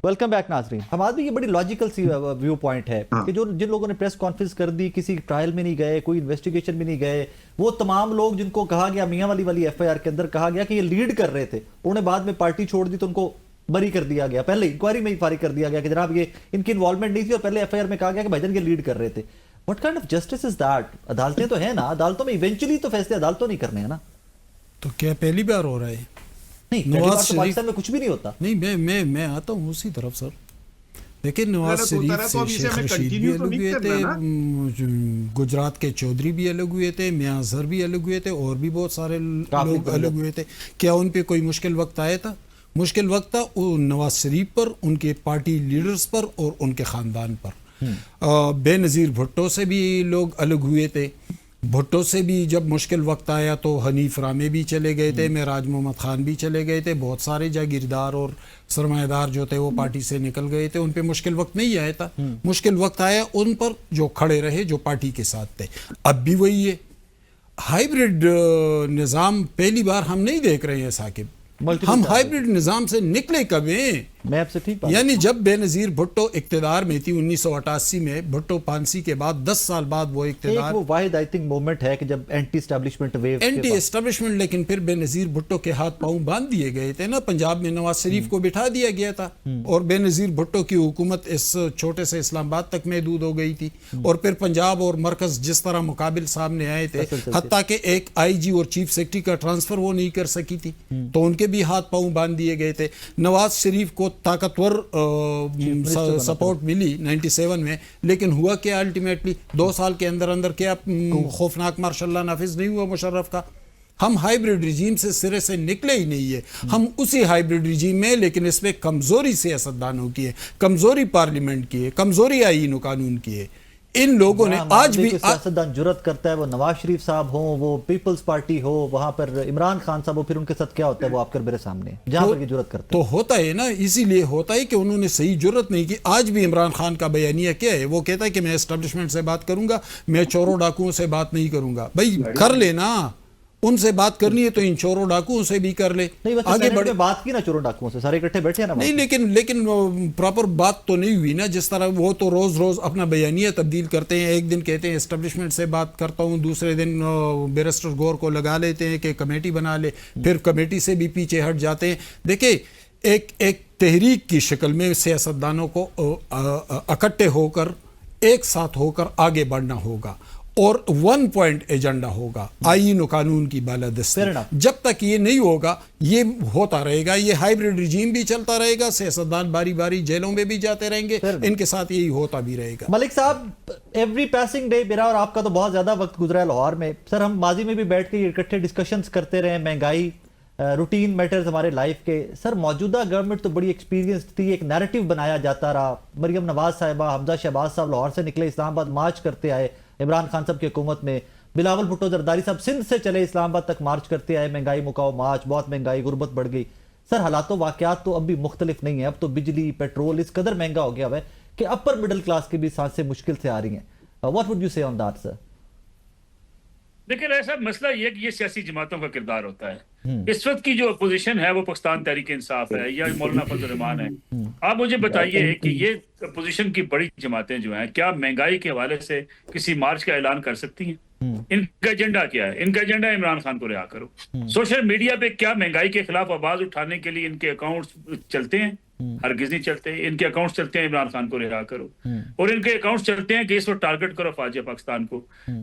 Welcome back नाजरीन। हम आदमी की बड़ी लॉजिकल सी व्यू पॉइंट है कि जो जिन लोगों ने प्रेस कॉन्फ्रेंस कर दी, किसी ट्रायल में नहीं गए, कोई इन्वेस्टिगेशन में नहीं गए, वो तमाम लोग जिनको कहा गया मियां वाली एफआईआर के अंदर कहा गया कि ये लीड कर रहे थे, उन्होंने बाद में पार्टी छोड़ दी तो उनको बरी कर दिया गया, पहले इंक्वायरी में ही फारिग कर दिया गया कि जनाब ये इनकी इन्वॉल्वमेंट नहीं थी और पहले एफआईआर में कहा गया कि भाईजान ये लीड कर रहे थे। What kind of justice is that? अदालतें तो है ना, अदालतों में इवेंचुअली तो फैसले अदालतों नहीं करने हैं ना। तो क्या पहली बार हो रहा है? नहीं, नवाज शरीफ पाकिस्तान में कुछ भी नहीं होता। नहीं, मैं आता हूँ उसी तरफ सर। देखिए, नवाज शरीफ से शेख रशीद भी अलग हुए थे, गुजरात के चौधरी भी अलग हुए थे, मियां अजहर भी अलग हुए थे, और भी बहुत सारे लोग अलग हुए थे। क्या उन पे कोई मुश्किल वक्त आया था? मुश्किल वक्त था नवाज शरीफ पर, उनके पार्टी लीडर्स पर और उनके ख़ानदान पर। बेनज़ीर भुट्टो से भी लोग अलग हुए थे। भुट्टो से भी जब मुश्किल वक्त आया तो हनीफ रामे भी चले गए थे, मेराज मोहम्मद खान भी चले गए थे, बहुत सारे जागीरदार और सरमायादार जो थे वो पार्टी से निकल गए थे। उन पे मुश्किल वक्त नहीं आया था। मुश्किल वक्त आया उन पर जो खड़े रहे, जो पार्टी के साथ थे। अब भी वही है। हाइब्रिड निज़ाम पहली बार हम नहीं देख रहे हैं साकिब। हम हाइब्रिड निज़ाम से निकले कब हैं? मैं आपसे ठीक यानी जब बेनज़ीर भुट्टो इक़्तिदार में थी 1988 में, भुट्टो फांसी के बाद 10 साल बाद वो इक़्तिदार, वो वाहिद आई थिंक मोमेंट है कि जब anti establishment wave, anti establishment, लेकिन फिर बेनज़ीर भुट्टो के हाथ पांव बांध दिए गए थे ना। पंजाब में नवाज शरीफ को बिठा दिया गया था और बेनज़ीर भुट्टो की हुकूमत इस छोटे से इस्लामाबाद तक महदूद हो गई थी। और फिर पंजाब और मरकज जिस तरह मुकाबिल सामने आए थे, हत्ता के एक IG और चीफ सेक्रेटरी का ट्रांसफर वो नहीं कर सकी थी, तो उनके भी हाथ पांव बांध दिए गए थे। नवाज शरीफ को ताकतवर सपोर्ट मिली 97 में, लेकिन हुआ क्या अल्टीमेटली? 2 साल के अंदर अंदर क्या खौफनाक मार्शल नाफिज नहीं हुआ मुशर्रफ का? हम हाइब्रिड रिजीम से सिरे से निकले ही नहीं है। हम उसी हाइब्रिड रिजीम में, लेकिन इसमें कमजोरी सियासतदानों की है, कमजोरी पार्लियामेंट की है, कमजोरी आईन कानून की है। इन लोगों ने आज भी सियासतदान जुर्रत करता है, वो नवाज शरीफ साहब हो, वो पीपल्स पार्टी हो, वहां पर इमरान खान साहब हो, फिर उनके साथ क्या होता है वो आपके मेरे सामने जहां पर जुर्रत करते तो होता है ना। इसीलिए होता है कि उन्होंने सही जुर्रत नहीं की। आज भी इमरान खान का बयानिया क्या है? वो कहता है कि मैं एस्टेब्लिशमेंट से बात करूंगा, मैं चोरों डाकुओं से बात नहीं करूंगा। भाई कर लेना, उनसे बात करनी है तो इन चोरों डाकुओं से भी कर ले। आगे बढ़े, बात की ना चोरों डाकुओं से, सारे इकट्ठे बैठे ना। नहीं, लेकिन प्रॉपर बात तो नहीं हुई ना। जिस तरह वो तो रोज रोज अपना बयानिया तब्दील करते हैं। एक दिन कहते हैं एस्टेब्लिशमेंट से बात करता हूं, दूसरे दिन बैरिस्टर गौर को लगा लेते हैं कि कमेटी बना ले, फिर कमेटी से भी पीछे हट जाते हैं। देखिए, एक तहरीक की शक्ल में सियासतदानों को इकट्ठे होकर, एक साथ होकर आगे बढ़ना होगा और 1 पॉइंट एजेंडा होगा, आईन और कानून की बालादस्ती। जब तक ये नहीं होगा, ये होता रहेगा, ये हाइब्रिड रिजीम भी चलता रहेगा, सियासतदान बारी बारी जेलों में भी जाते रहेंगे, इनके साथ यही होता भी रहेगा। मलिक साहब, एवरी पासिंग डे, मेरा और आपका तो बहुत ज्यादा वक्त गुजरा है लाहौर में। सर, हम माजी में भी बैठ के इकट्ठे डिस्कशंस करते रहे, महंगाई, रूटीन मैटर्स हमारे लाइफ के। सर, मौजूदा गवर्नमेंट तो बड़ी एक्सपीरियंस थी, एक नैरेटिव बनाया जाता रहा। मरियम नवाज साहिबा, हमजा शहबाज साहब लाहौर से निकले, इस्लामाबाद मार्च करते आए इमरान खान साहब की हुकूमत में। बिलावल भुट्टो जरदारी साहब सिंध से चले, इस्लामाबाद तक मार्च करते आए, महंगाई मुकाओ मार्च, बहुत महंगाई, गुर्बत बढ़ गई। सर, हालात वाकयात तो अब भी मुख्तलिफ नहीं है। अब तो बिजली, पेट्रोल इस कदर महंगा हो गया है कि अपर मिडिल क्लास की भी सांसें मुश्किल से आ रही हैं। व्हाट वुड यू से ऑन दैट सर? लेकिन ऐसा मसला ये कि ये सियासी जमातों का किरदार होता है। इस वक्त की जो अपोजिशन है वो पाकिस्तान तहरीक इंसाफ है या मौलाना फजल रहमान है। आप मुझे बताइए कि ये अपोजिशन की बड़ी जमातें जो हैं, क्या महंगाई के हवाले से किसी मार्च का ऐलान कर सकती हैं? इनका एजेंडा क्या है? इनका एजेंडा इमरान खान को रिहा करो। सोशल मीडिया पे क्या महंगाई के खिलाफ आवाज उठाने के लिए इनके अकाउंट्स चलते हैं? हरगिज नहीं चलते। इनके अकाउंट्स चलते हैं इमरान खान को रिहा करो, और इनके अकाउंट्स चलते हैं कि इस वक्त टारगेट करो फाजिया पाकिस्तान को।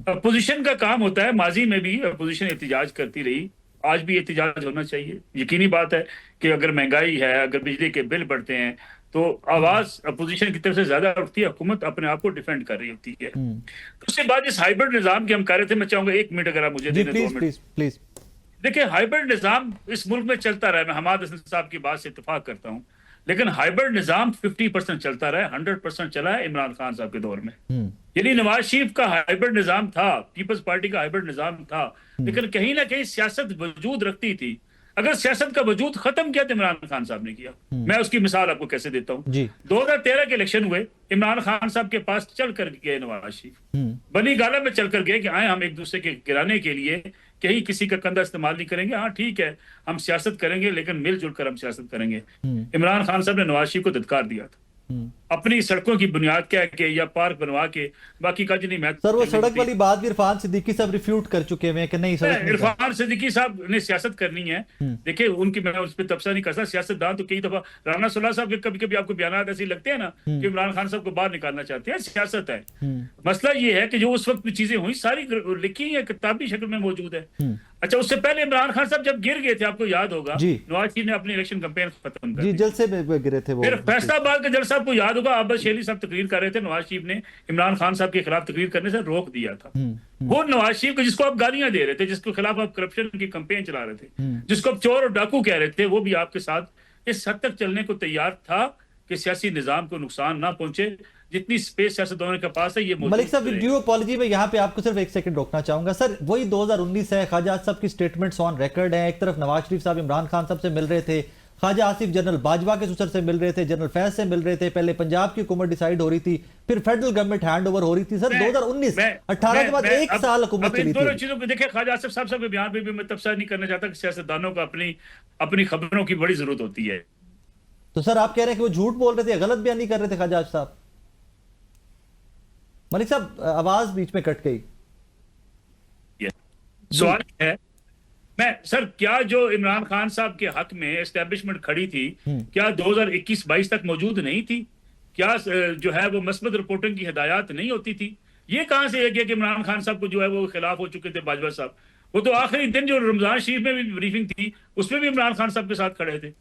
अपोजिशन का काम होता है, माजी में भी अपोजिशन एहतजाज करती रही, आज भी एहतजाज होना चाहिए। यकीनी बात है कि अगर महंगाई है, अगर बिजली के बिल बढ़ते हैं, तो आवाज अपोजिशन की तरफ से ज्यादा उठती है। हुकूमत अपने आप को डिफेंड कर रही होती है। उसके बाद इस हाइब्रिड निजाम की हम कर रहे थे, मैं चाहूंगा 1 मिनट अगर आप मुझे दें, 2 मिनट प्लीज। देखिए, हाइब्रिड निजाम इस मुल्क में चलता रहा है। मैं हमाद हसन साहब की बात से इत्तेफाक करता हूँ, लेकिन हाइब्रिड निजाम 50% चलता रहा है, 100% चला है इमरान खान साहब के दौर में। यानी नवाज शरीफ का हाइब्रिड निजाम था, पीपल्स पार्टी का हाइब्रिड निजाम था, लेकिन कहीं ना कहीं सियासत वजूद रखती थी। अगर सियासत का वजूद खत्म किया तो इमरान खान साहब ने किया। मैं उसकी मिसाल आपको कैसे देता हूँ। 2013 के इलेक्शन हुए, इमरान खान साहब के पास चल कर गए नवाज शरीफ, बनी गाला में चल कर गए कि आए हम एक दूसरे के गिराने के लिए कहीं किसी का कंधा इस्तेमाल नहीं करेंगे। हाँ ठीक है, हम सियासत करेंगे लेकिन मिलजुल कर हम सियासत करेंगे। इमरान खान साहब ने नवाज शरीफ को धिक्कार दिया था, अपनी सड़कों की बुनियाद कह के या पार्क बनवा के, बाकी का नहीं। मैं सर वो सड़क वाली बात भी इरफान सिद्दीकी साहब रिफ्यूट कर चुके हैं कि नहीं सड़क नहीं। इरफान सिद्दीकी साहब ने सियासत करनी है, देखिए उनकी मैं उस पर तबसरा नहीं करता। सियासतदान तो कई दफा, राना सुल्लाह साहब के कभी कभी आपको बयान ऐसे लगते हैं ना कि इमरान खान साहब को बाहर निकालना चाहते हैं, सियासत है। मसला ये है कि जो उस वक्त चीजें हुई सारी लिखी है, किताबी शक्ल में मौजूद है। अच्छा, उससे पहले इमरान खान साहब जब गिर गए थे, आपको याद होगा, नवाज शरीफ ने अपनी इलेक्शन कैंपेन खत्म कर दी, जलसे में गिरे थे वो। फिर फैसलाबाद का जलसा आपको याद होगा, अब्बास शेली साहब तकरीर कर रहे थे, नवाज शरीफ ने इमरान खान साहब के खिलाफ तकरीर करने से रोक दिया था। वो नवाज शरीफ को जिसको आप गालियां दे रहे थे, जिसके खिलाफ आप करप्शन की कैंपेन चला रहे थे, जिसको आप चोर और डाकू कह रहे थे, वो भी आपके साथ इस हद तक चलने को तैयार था कि सियासी निजाम को नुकसान ना पहुंचे। जितनी स्पेस सियासतदानों के पास है ये मलिक साहब वीडियो अपॉलजी में यहाँ पे आपको सिर्फ एक सेकंड रोकना चाहूंगा। सर वही 2019 है, ख्वाजा साहब की स्टेटमेंट्स ऑन रिकॉर्ड है। एक तरफ नवाज शरीफ साहब इमरान खान साहब से मिल रहे थे, ख्वाजा आसिफ जनरल बाजवा के ससुर से मिल रहे थे, जनरल फैज से मिल रहे थे, पहले पंजाब की हुकूमत डिसाइड हो रही थी, फिर फेडरल गवर्नमेंट हैंड ओवर हो रही थी। सर 2019 18 के बाद एक साल हुकूमत चली थी। दोनों चीजों को देखिए, ख्वाजा आसिफ साहब के बयान पे भी मैं तबसरा नहीं करना चाहता कि सियासतदानों को अपनी खबरों की बड़ी जरूरत होती है। तो सर आप कह रहे हैं कि वो झूठ बोल रहे थे, गलत बयान नहीं कर रहे थे ख्वाजा आसिफ साहब? मलिक साहब आवाज बीच में कट गई। सवाल है सर, क्या जो इमरान खान साहब के हक में एस्टेब्लिशमेंट खड़ी थी, क्या 2021-22 तक मौजूद नहीं थी? क्या जो है वो मस्बत रिपोर्टिंग की हिदायत नहीं होती थी? ये कहां से है कि इमरान खान साहब को जो है वो खिलाफ हो चुके थे बाजवा साहब? वो तो आखिरी दिन जो रमजान शरीफ में भी ब्रीफिंग थी, उसमें भी इमरान खान साहब के साथ खड़े थे।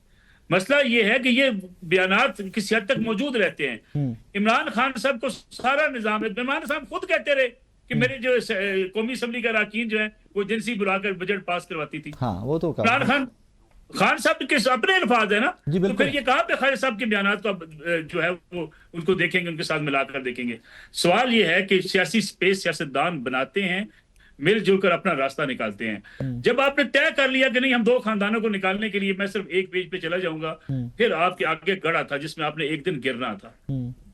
मसला ये है कि ये बयानात किसी हद तक मौजूद रहते हैं। इमरान खान साहब को सारा निजाम, इमरान साहब खुद कहते रहे कि मेरे जो कौमी असम्बली का अरकान जो है वो एजेंसी बुलाकर बजट पास करवाती थी। हाँ, वो तो इमरान खान साहब के अपने अल्फाज है ना, तो फिर ये कहां पे ख्वाजा साहब के बयानात को जो है वो उनको देखेंगे, उनके साथ मिलाकर देखेंगे? सवाल ये है कि सियासी स्पेस सियासतदान बनाते हैं, मिलजुल कर अपना रास्ता निकालते हैं। जब आपने तय कर लिया कि नहीं, हम दो खानदानों को निकालने के लिए मैं सिर्फ एक पेज पे चला जाऊंगा, फिर आपके आगे गड़ा था जिसमें आपने एक दिन गिरना था।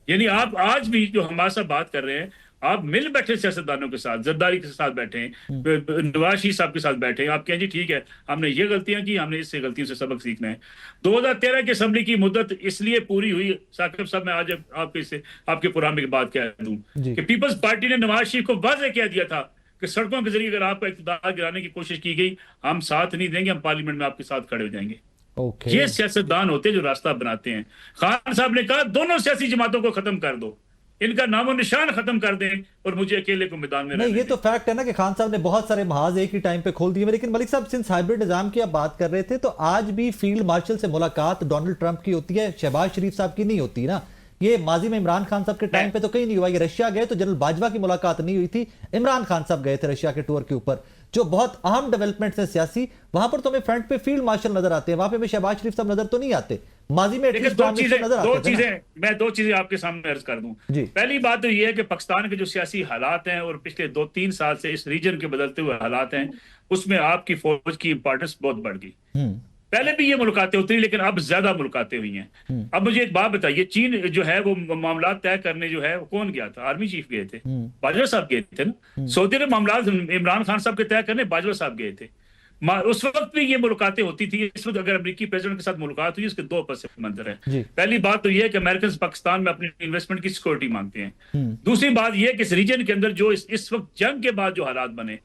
यानी आप आज भी जो हमारे साथ बात कर रहे हैं, आप मिल बैठे सियासतदानों के साथ, जरदारी के साथ बैठे हैं, नवाज शरीफ साहब के साथ बैठे हैं, आप कहें जी ठीक है, हमने ये गलतियां की, हमने इससे गलतियों से सबक सीखना है। 2013 की असेंबली की मुद्दत इसलिए पूरी हुई, साकिब साहब मैं आज आपके प्रोग्राम में बात कह दूं कि पीपल्स पार्टी ने नवाज शरीफ को वाज़ेह कह दिया था कि सड़कों के जरिए अगर आपको इक़्तिदार गिराने की कोशिश की गई, हम साथ नहीं देंगे, हम पार्लियामेंट में आपके साथ खड़े हो जाएंगे। ये सियासतदान होते हैं जो रास्ता बनाते हैं। खान साहब ने कहा दोनों सियासी जमातों को खत्म कर दो, इनका नामो निशान खत्म कर दें और मुझे अकेले को मैदान में नहीं। ये तो फैक्ट है ना कि खान साहब ने बहुत सारे महाज एक ही टाइम पे खोल दिए। लेकिन मलिक साहब, सिंस हाइब्रिड निजाम की आप बात कर रहे थे, तो आज भी फील्ड मार्शल से मुलाकात डोनाल्ड ट्रंप की होती है, शहबाज शरीफ साहब की नहीं होती ना। ये माजी में इमरान खान साहब के टाइम पे तो कहीं नहीं हुआ। ये रशिया गए तो जनरल बाजवा की मुलाकात नहीं हुई थी, इमरान खान साहब गए थे रशिया के टूर के ऊपर, जो बहुत अहम डेवलपमेंट है सियासी। वहां पर तो हमें फ्रंट पे फील्ड मार्शल नजर आते हैं, वहां पे हमें शहबाज शरीफ साहब नजर तो नहीं आते। माजी में मैं दो चीजें आपके सामने अर्ज कर दूं। पहली बात तो ये है कि पाकिस्तान के जो सियासी हालात हैं और पिछले 2-3 साल से इस रीजन के बदलते हुए हालात हैं, उसमें आपकी फौज की इंपॉर्टेंस बहुत बढ़ गई। पहले भी ये मुलाकातें होती हैं, लेकिन अब ज्यादा मुलाकातें हुई हैं। अब मुझे एक बात बताइए, चीन जो है वो मामला तय करने जो है वो कौन गया था? आर्मी चीफ गए थे, बाजवा साहब गए थे ना। सऊदी अरब मामला इमरान खान साहब के तय करने बाजवा साहब गए थे। उस वक्त भी ये मुलाकातें होती थी। इस वक्त अगर अमेरिकी प्रेसिडेंट के साथ मुलाकात हुई, इसके दो पस मंजर है। पहली बात तो ये है कि अमेरिकन पाकिस्तान में अपनी इन्वेस्टमेंट की सिक्योरिटी मांगते हैं। दूसरी बात यह है कि इस रीजन के अंदर जो इस वक्त जंग के बाद जो हालात बने,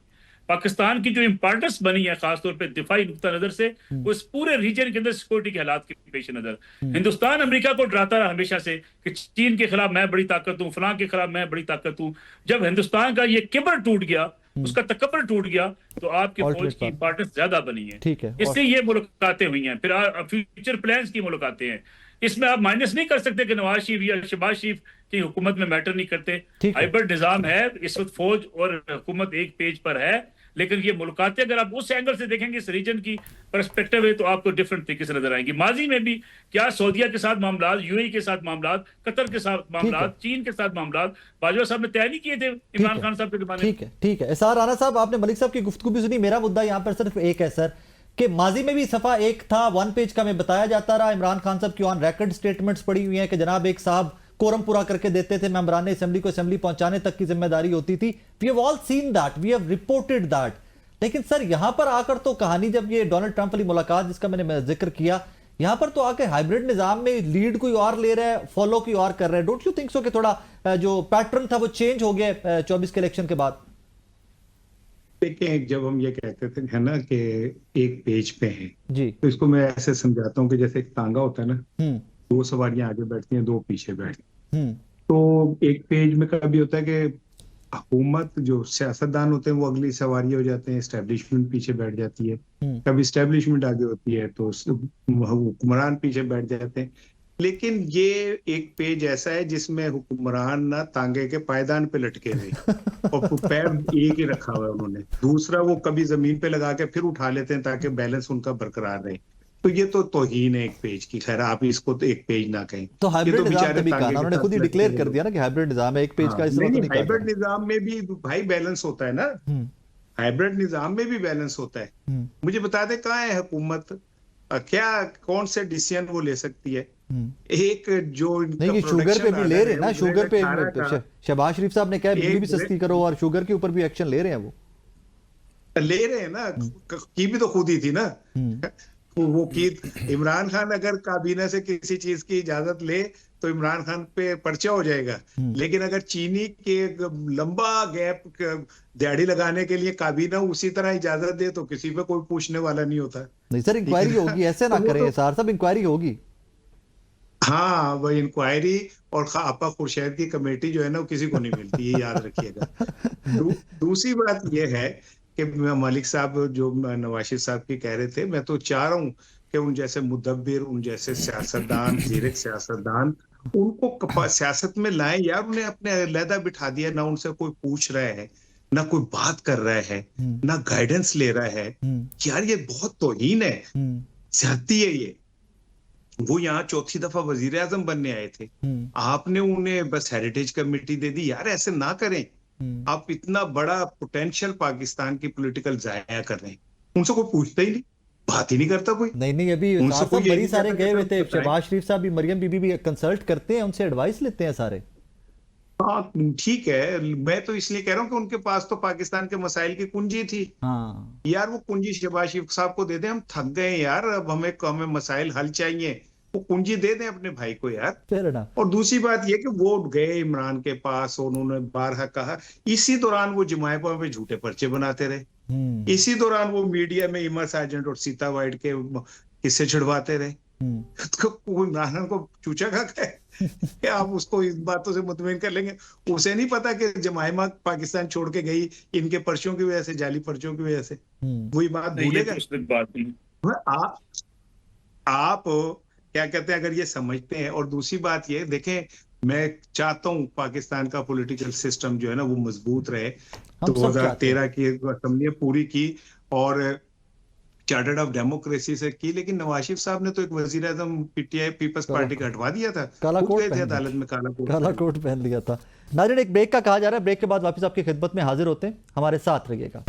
पाकिस्तान की जो इंपॉर्टेंस बनी है खासतौर पे दिफाई नुक्ता नजर से, वो इस पूरे रीजन के अंदर सिक्योरिटी के हालात के पेश नजर हिंदुस्तान अमेरिका को डराता रहा हमेशा से कि चीन के खिलाफ मैं बड़ी ताकत हूं, फलां के खिलाफ मैं बड़ी ताकत हूं। जब हिंदुस्तान का ये किबर टूट गया, उसका तकब्बर टूट गया, तो आपकी फौज की इंपॉर्टेंस ज्यादा बनी है। इसलिए ये मुलाकातें हुई हैं। फिर फ्यूचर प्लान्स की मुलाकातें हैं। इसमें आप माइनस नहीं कर सकते कि नवाज शरीफ या शहबाज शरीफ की हुकूमत में मैटर नहीं करते। हाइब्रिड निजाम है, इस वक्त फौज और हुकूमत एक पेज पर है, लेकिन ये मुलाकातें अगर आप उस एंगल से देखेंगे, इस रीजन की पर्सपेक्टिव है, तो आपको डिफरेंट तरीके से नजर आएंगी। माजी में भी क्या सऊदीया के साथ मामला, यूएई के साथ मामला, कतर के साथ मामला, चीन के साथ मामला बाजवा साहब ने तय नहीं किए थे इमरान खान साहब के जमाने में। ठीक है एसआर राणा साहब, आपने मलिक साहब की गुफ्तगू भी सुनी। मेरा मुद्दा यहाँ पर सिर्फ एक है सर, कि माजी में भी सफा एक था, 1 पेज का में बताया जाता रहा। इमरान खान साहब की ऑन रिकॉर्ड स्टेटमेंट्स पड़ी हुई हैं कि जनाब एक साहब कोरम पूरा करके देते थे, मेंबरान असेंबली को असेंबली पहुंचाने तक की जिम्मेदारी होती थी। We have all seen that, we have reported that. लेकिन सर यहां पर आकर तो कहानी, जब ये डोनाल्ड ट्रंप वाली मुलाकात जिसका मैंने जिक्र किया, यहां पर तो आके हाइब्रिड निजाम में लीड कोई और ले रहा है, फॉलो कोई और कर रहा है। डोंट यू थिंक सो कि थोड़ा जो पैटर्न था वो चेंज हो गया 24 के इलेक्शन के बाद? देखिए, जब हम ये कहते थे है ना कि एक पेज पे है जी तो इसको मैं ऐसे समझाता हूँ कि जैसे एक तांगा होता है ना, हम्म 2 सवारियां आगे बैठती हैं, 2 पीछे बैठती हम्म हैं। तो एक पेज में कभी होता है कि हुकूमत, जो सियासतदान होते हैं वो अगली सवारी हो जाते हैं, एस्टेब्लिशमेंट पीछे बैठ जाती है। कभी एस्टेब्लिशमेंट आगे होती है तो हुक्मरान पीछे बैठ जाते हैं। लेकिन ये एक पेज ऐसा है जिसमें हुक्मरान ना तांगे के पायदान पे लटके हुए और पैर एक ही रखा हुआ है उन्होंने, दूसरा वो कभी जमीन पे लगा के फिर उठा लेते हैं ताकि बैलेंस उनका बरकरार रहे। तो ये तो तौहीन है एक पेज की। खैर, आप इसको तो एक पेज ना कहें, तो ये हाइब्रिड तो निजाम बेचारे तभी कहा तांगे ना, के उन्होंने खुद ही साथ डिक्लेयर लटके कर हुए। दिया ना कि हाइब्रिड निजाम है, एक पेज हाँ, का इस तरह तो नहीं हाइब्रिड कहा। निजाम में भी भाई बैलेंस होता है ना, हाइब्रिड निजाम में भी बैलेंस होता है। मुझे बता दे कहाँ है हुकूमत, क्या कौन से डिसीजन वो ले सकती है? एक जो नहीं, ये शुगर पे भी ले रहे हैं ना, शुगर पे शहबाज शरीफ साहब ने कहा बिजली भी सस्ती करो और शुगर के ऊपर भी एक्शन ले रहे हैं। वो ले रहे हैं ना, की भी तो खुद ही थी ना। वो की इमरान खान अगर काबीना से किसी चीज की इजाजत ले तो इमरान खान पे पर्चा हो जाएगा। लेकिन अगर चीनी के लंबा गैप दिहाड़ी लगाने के लिए काबीना उसी तरह इजाजत दे तो किसी पे कोई पूछने वाला नहीं होता। नहीं सर, इंक्वायरी होगी, ऐसे ना करें सार साहब, इंक्वायरी होगी। हाँ, वो इंक्वायरी और आपा खुर्शैद की कमेटी जो है ना वो किसी को नहीं मिलती, ये याद रखिएगा। दूसरी बात ये है कि मलिक साहब जो नवाज साहब की कह रहे थे, मैं तो चाह रहा हूँ कि उन जैसे मुदब्बिर, उन जैसे सियासतदान, जीरक सियासतदान, उनको सियासत में लाएं यार। उन्हें अपने अलहदा बिठा दिया, ना उनसे कोई पूछ रहा है, ना कोई बात कर रहा है, ना गाइडेंस ले रहा है। यार ये बहुत तौहीन है, ज्यादती है ये। वो यहाँ चौथी दफा वजीर आजम बनने आए थे, आपने उन्हें बस हेरिटेज कमेटी दे दी। यार ऐसे ना करें, आप इतना बड़ा पोटेंशियल पाकिस्तान की पॉलिटिकल जाया कर रहे हैं। उनसे कोई पूछता ही नहीं, बात ही नहीं करता कोई। नहीं अभी बड़ी सारे गए हुए थे, शहबाज शरीफ साहब भी, मरियम बीबी भी कंसल्ट करते हैं, उनसे एडवाइस लेते हैं सारे। हाँ ठीक है, मैं तो इसलिए कह रहा हूँ कि उनके पास तो पाकिस्तान के मसाइल की कुंजी थी। हाँ यार वो कुंजी शहबाज शरीफ साहब को दे दें, हम थक गए यार, अब हमें मसाइल हल चाहिए, वो कुंजी दे दें अपने भाई को यार। Fair enough. और दूसरी बात ये कि वो गए इमरान के पास और उन्होंने बारहा कहा, इसी दौरान वो जमायपा पे झूठे पर्चे बनाते रहे, इसी दौरान वो मीडिया में इमर सार्जेंट और सीता वाइट के किस्से छिड़वाते रहे। तो कोई इमरान को चूचा खा गए कि आप उसको इन बातों से मुतमईन कर लेंगे? उसे नहीं पता कि जमायमा पाकिस्तान छोड़ के गई इनके पर्चों की वजह से, जाली पर्चों की वजह से। वही बात भूलेगा? आप क्या कहते हैं, अगर ये समझते हैं। और दूसरी बात ये देखें, मैं चाहता हूं पाकिस्तान का पॉलिटिकल सिस्टम जो है ना वो मजबूत रहे। 2013 की असेंबली पूरी की और चार्टर्ड ऑफ डेमोक्रेसी से की, लेकिन नवाज शरीफ साहब ने तो एक वजीर आजम पीटीआई पीपल्स पार्टी का हटवा दिया था, काला कोट थे अदालत में काला कोट पहन लिया था। नाज़रीन, एक ब्रेक का कहा जा रहा है, ब्रेक के बाद वापस आपकी खिदमत में हाजिर होते हैं, हमारे साथ रहिएगा।